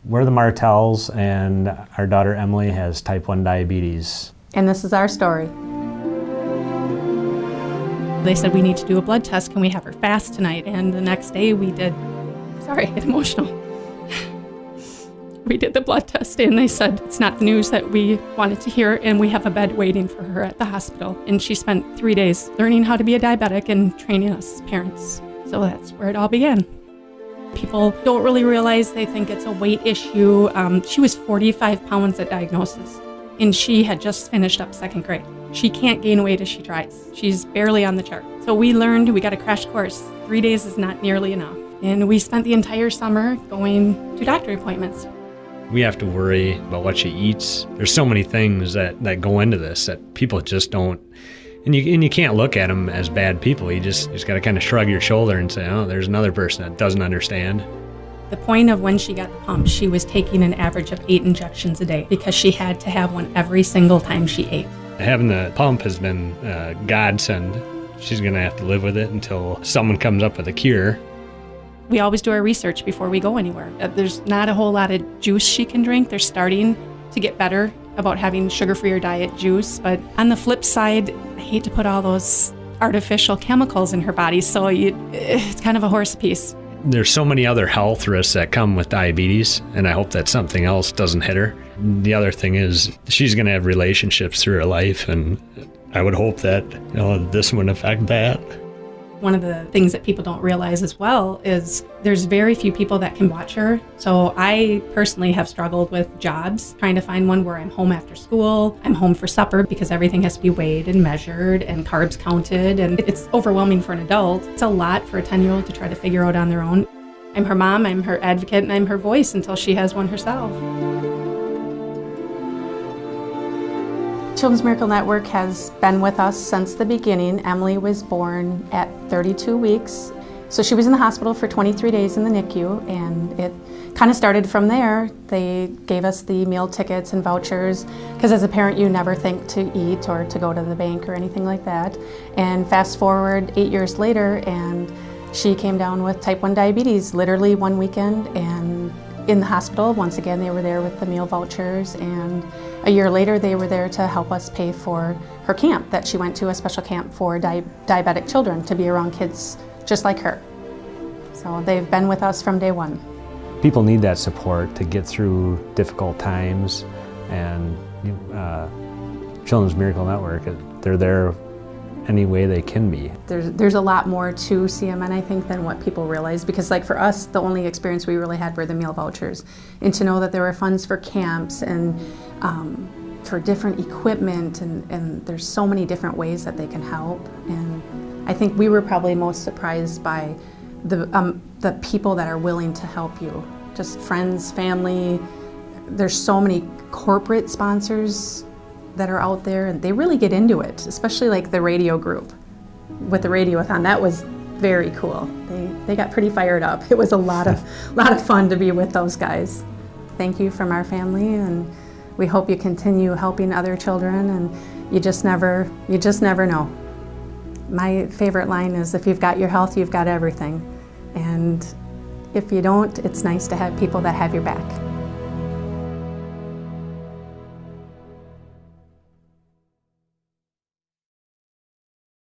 We're the Martells, and our daughter Emily has type 1 diabetes. And this is our story. They said, we need to do a blood test. Can we have her fast tonight? And the next day we did, sorry, I get emotional. We did the blood test and they said, it's not the news that we wanted to hear, and we have a bed waiting for her at the hospital. And she spent 3 days learning how to be a diabetic and training us as parents. So that's where it all began. People don't really realize, they think it's a weight issue. She was 45 pounds at diagnosis, and she had just finished up 2nd grade. She can't gain weight as she tries. She's barely on the chart. So we got a crash course. 3 days is not nearly enough. And we spent the entire summer going to doctor appointments. We have to worry about what she eats. There's so many things that go into this that people just don't, and you can't look at them as bad people. You just got to kind of shrug your shoulder and say, oh, there's another person that doesn't understand. The point of when she got the pump, she was taking an average of 8 injections a day because she had to have one every single time she ate. Having the pump has been a godsend. She's going to have to live with it until someone comes up with a cure. We always do our research before we go anywhere. There's not a whole lot of juice she can drink. They're starting to get better about having sugar-free or diet juice. But on the flip side, I hate to put all those artificial chemicals in her body, so it's kind of a horse piece. There's so many other health risks that come with diabetes, and I hope that something else doesn't hit her. The other thing is she's going to have relationships through her life, and I would hope that this wouldn't affect that. One of the things that people don't realize as well is there's very few people that can watch her. So I personally have struggled with jobs, trying to find one where I'm home after school, I'm home for supper, because everything has to be weighed and measured and carbs counted, and it's overwhelming for an adult. It's a lot for a 10-year-old to try to figure out on their own. I'm her mom, I'm her advocate, and I'm her voice until she has one herself. Children's Miracle Network has been with us since the beginning. Emily was born at 32 weeks. So she was in the hospital for 23 days in the NICU, and it kind of started from there. They gave us the meal tickets and vouchers, because as a parent you never think to eat or to go to the bank or anything like that. And fast forward 8 years later, and she came down with type 1 diabetes literally one weekend, and in the hospital, once again, they were there with the meal vouchers, and a year later they were there to help us pay for her camp that she went to, a special camp for diabetic children, to be around kids just like her. So they've been with us from day one. People need that support to get through difficult times, and Children's Miracle Network, they're there any way they can be. There's a lot more to CMN, I think, than what people realize, because like for us, the only experience we really had were the meal vouchers, and to know that there were funds for camps and for different equipment, and there's so many different ways that they can help. And I think we were probably most surprised by the people that are willing to help you, just friends, family. There's so many corporate sponsors that are out there, and they really get into it, especially like the radio group with the radiothon. That was very cool. They got pretty fired up. It was a lot of fun to be with those guys. Thank you from our family, and we hope you continue helping other children, and you just never know. My favorite line is, if you've got your health, you've got everything. And if you don't, it's nice to have people that have your back.